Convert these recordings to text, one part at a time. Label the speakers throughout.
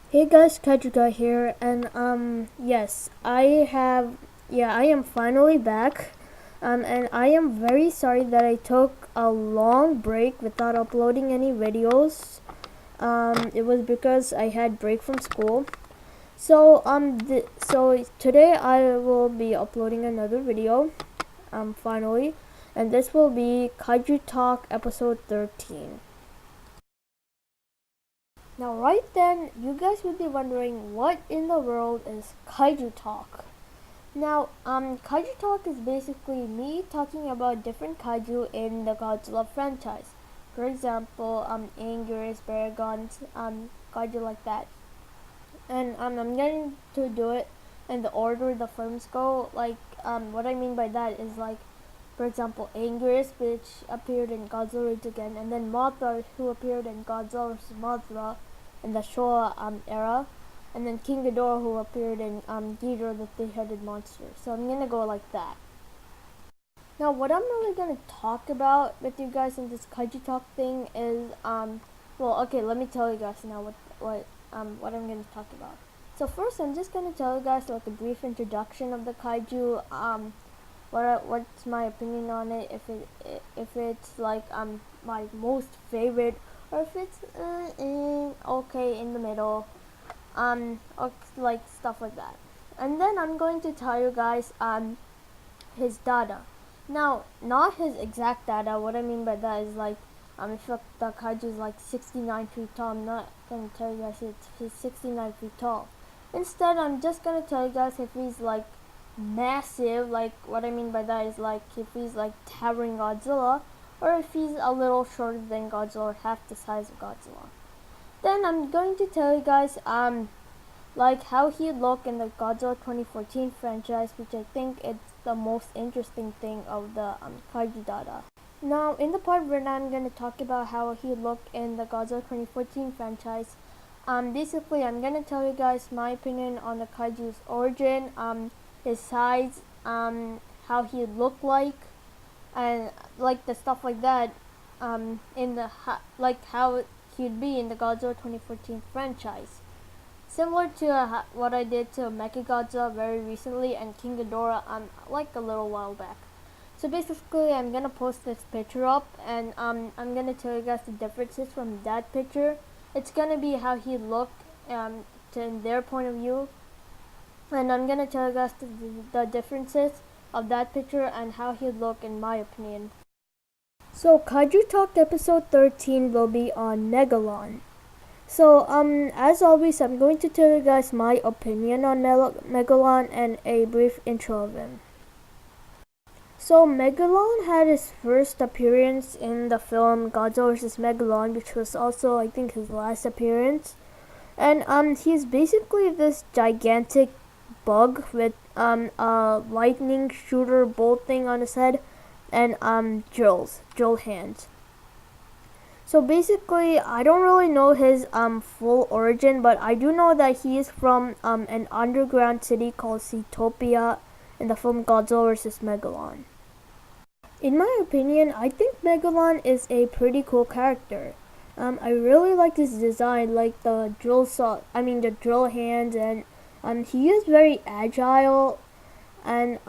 Speaker 1: Hey guys, Kaiju Talk here, and yes, I am finally back, and I am very sorry that I took a long break without uploading any videos. It was because I had break from school. So today I will be uploading another video, finally, and this will be Kaiju Talk episode 13. Now, right then, you guys would be wondering what in the world is Kaiju Talk. Now, Kaiju Talk is basically me talking about different kaiju in the Godzilla franchise. For example, Anguirus, Baragons, kaiju like that. And I'm going to do it in the order the films go. Like, what I mean by that is like, for example, Anguirus, which appeared in Godzilla Rage Again, and then Mothra, who appeared in Godzilla vs. Mothra in the Showa era, and then King Ghidorah, who appeared in Ghidorah, the three-headed monster. So I'm gonna go like that. Now, what I'm really gonna talk about with you guys in this Kaiju Talk thing is well, okay, let me tell you guys now what I'm gonna talk about. So first, I'm just gonna tell you guys like a brief introduction of the kaiju. What's my opinion on it? If it's like my most favorite, or if it's okay in the middle, or like stuff like that. And then I'm going to tell you guys his data. Now, not his exact data. What I mean by that is like if the kaiju is like 69 feet tall, I'm not gonna tell you guys he's 69 feet tall. Instead, I'm just gonna tell you guys if he's like massive. Like what I mean by that is like if he's like towering Godzilla, or if he's a little shorter than Godzilla, or half the size of Godzilla. Then I'm going to tell you guys like how he looked in the Godzilla 2014 franchise, which I think is the most interesting thing of the kaiju data. Now, in the part where I'm going to talk about how he looked in the Godzilla 2014 franchise, basically I'm going to tell you guys my opinion on the kaiju's origin, his size, how he looked like, and like the stuff like that, in the like how he'd be in the Godzilla 2014 franchise. Similar to what I did to Mechagodzilla very recently and King Ghidorah like a little while back. So basically, I'm gonna post this picture up, and I'm gonna tell you guys the differences from that picture. It's gonna be how he looked in their point of view, and I'm gonna tell you guys the differences of that picture and how he looked in my opinion. So Kaiju Talk episode 13 will be on Megalon. So, as always, I'm going to tell you guys my opinion on Megalon and a brief intro of him. So, Megalon had his first appearance in the film Godzilla vs. Megalon, which was also, I think, his last appearance. And, he's basically this gigantic bug with, a lightning shooter bolt thing on his head and, drill hands. So basically, I don't really know his full origin, but I do know that he is from an underground city called Zootopia in the film Godzilla vs. Megalon. In my opinion, I think Megalon is a pretty cool character. I really like his design, like the the drill hands, and he is very agile, and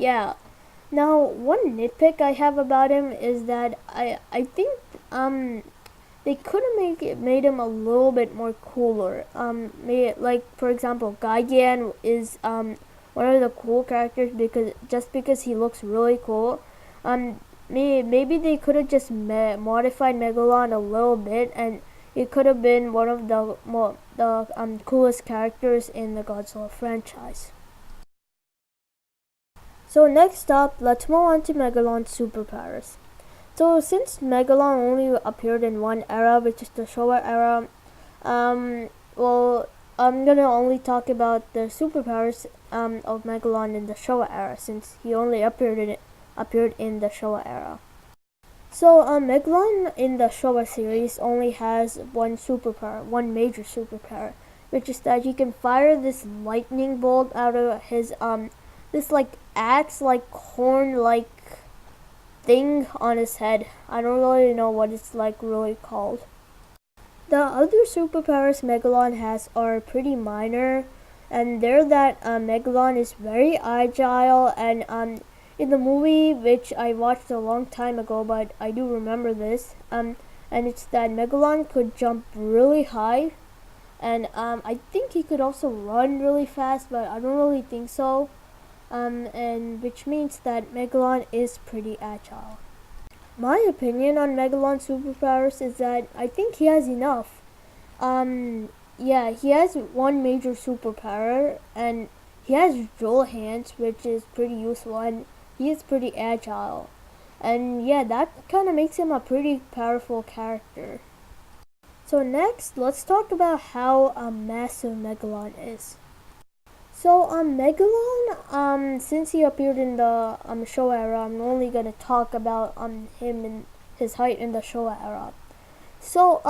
Speaker 1: yeah. Now, one nitpick I have about him is that I think they could have made him a little bit more cooler. Like for example, Gigan is one of the cool characters because he looks really cool. Maybe they could have just modified Megalon a little bit, and it could have been one of the coolest characters in the Godzilla franchise. So next up, let's move on to Megalon's superpowers. So since Megalon only appeared in one era, which is the Showa era, well, I'm gonna only talk about the superpowers of Megalon in the Showa era, since he only appeared in the Showa era. So Megalon in the Showa series only has one superpower, one major superpower, which is that he can fire this lightning bolt out of his this like axe like horn like thing on his head. I don't really know what it's like really called. The other superpowers Megalon has are pretty minor, and they're that Megalon is very agile, and in the movie, which I watched a long time ago, but I do remember this, and it's that Megalon could jump really high, and I think he could also run really fast, but I don't really think so, and which means that Megalon is pretty agile. My opinion on Megalon's superpowers is that I think he has enough. Yeah, he has one major superpower, and he has drill hands, which is pretty useful, and he is pretty agile. And yeah, that kind of makes him a pretty powerful character. So next, let's talk about how massive Megalon is. So Megalon, since he appeared in the show era, I'm only gonna talk about him and his height in the show era. So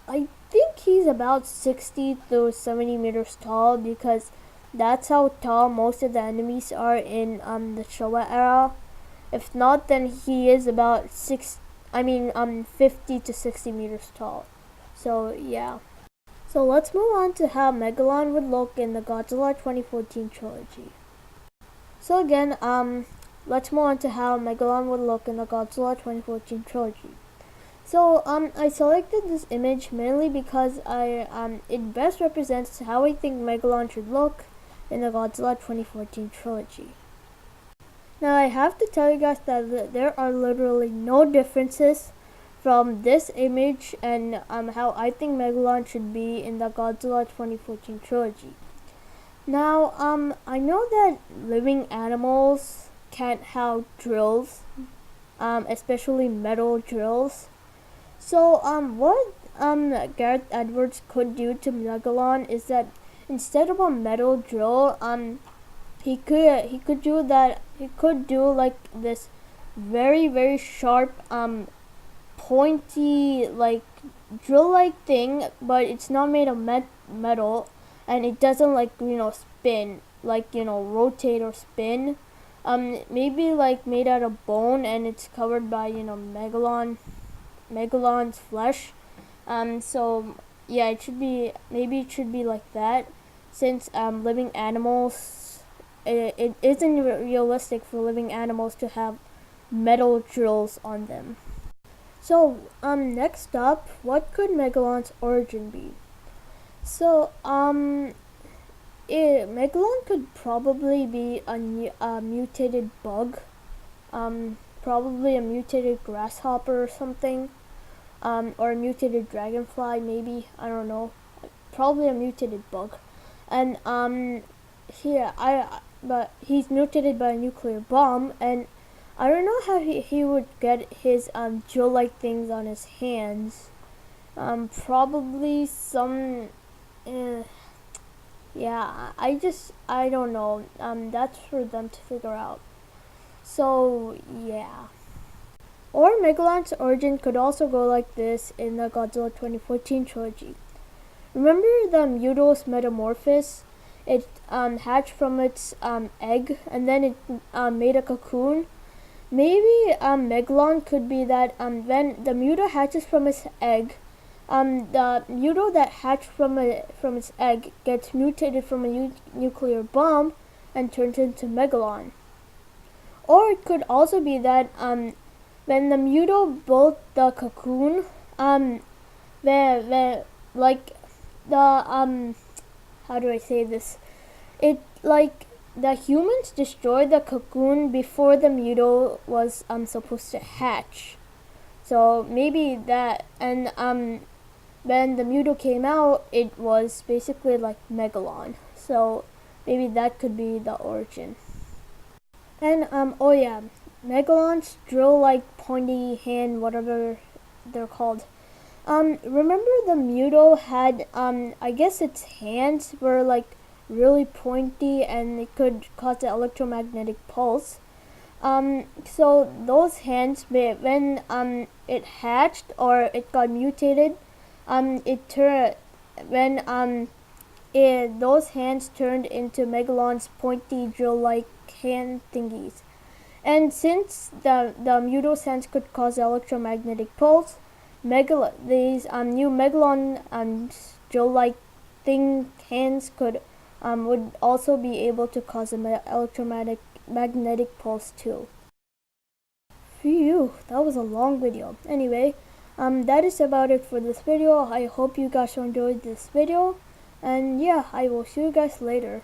Speaker 1: I think he's about 60 to 70 meters tall, because that's how tall most of the enemies are in the Showa era. If not, then he is about 50 to 60 meters tall. So yeah. So let's move on to how Megalon would look in the Godzilla 2014 trilogy. So again, let's move on to how Megalon would look in the Godzilla 2014 trilogy. So I selected this image mainly because it best represents how I think Megalon should look in the Godzilla 2014 trilogy. Now I have to tell you guys that there are literally no differences from this image and how I think Megalon should be in the Godzilla 2014 trilogy. Now I know that living animals can't have drills, especially metal drills. So what Gareth Edwards could do to Megalon is that instead of a metal drill, he could do like this very sharp pointy like drill like thing, but it's not made of metal, and it doesn't like spin, like rotate or spin. Maybe like made out of bone, and it's covered by Megalon's flesh. So yeah, it should be like that, since living animals, it isn't realistic for living animals to have metal drills on them. So next up, what could Megalon's origin be? So Megalon could probably be a mutated bug, probably a mutated grasshopper or something, or a mutated dragonfly, maybe, I don't know, probably a mutated bug. And but he's mutated by a nuclear bomb, and I don't know how he would get his drill-like things on his hands. Probably some, yeah, I don't know. That's for them to figure out. So yeah. Or Megalon's origin could also go like this in the Godzilla 2014 trilogy. Remember the Muto's metamorphosis? It hatched from its egg, and then it made a cocoon. Maybe Megalon could be that when the Muto hatches from its egg, the Muto that hatched from its egg gets mutated from a nuclear bomb and turns into Megalon. Or it could also be that when the Muto built the cocoon, where like the how do I say this? It like the humans destroyed the cocoon before the Muto was supposed to hatch. So maybe that, and when the Muto came out, it was basically like Megalon. So maybe that could be the origin. And oh yeah, Megalon's drill-like pointy hand, whatever they're called. Remember the Muto had I guess its hands were like really pointy, and it could cause an electromagnetic pulse. So those hands, when it hatched or it got mutated, those hands turned into Megalon's pointy drill-like hand thingies. And since the Muto's hands could cause an electromagnetic pulse, these new Megalon Joe-like thing hands would also be able to cause an magnetic pulse too. Phew, that was a long video. Anyway, that is about it for this video. I hope you guys enjoyed this video, and yeah, I will see you guys later.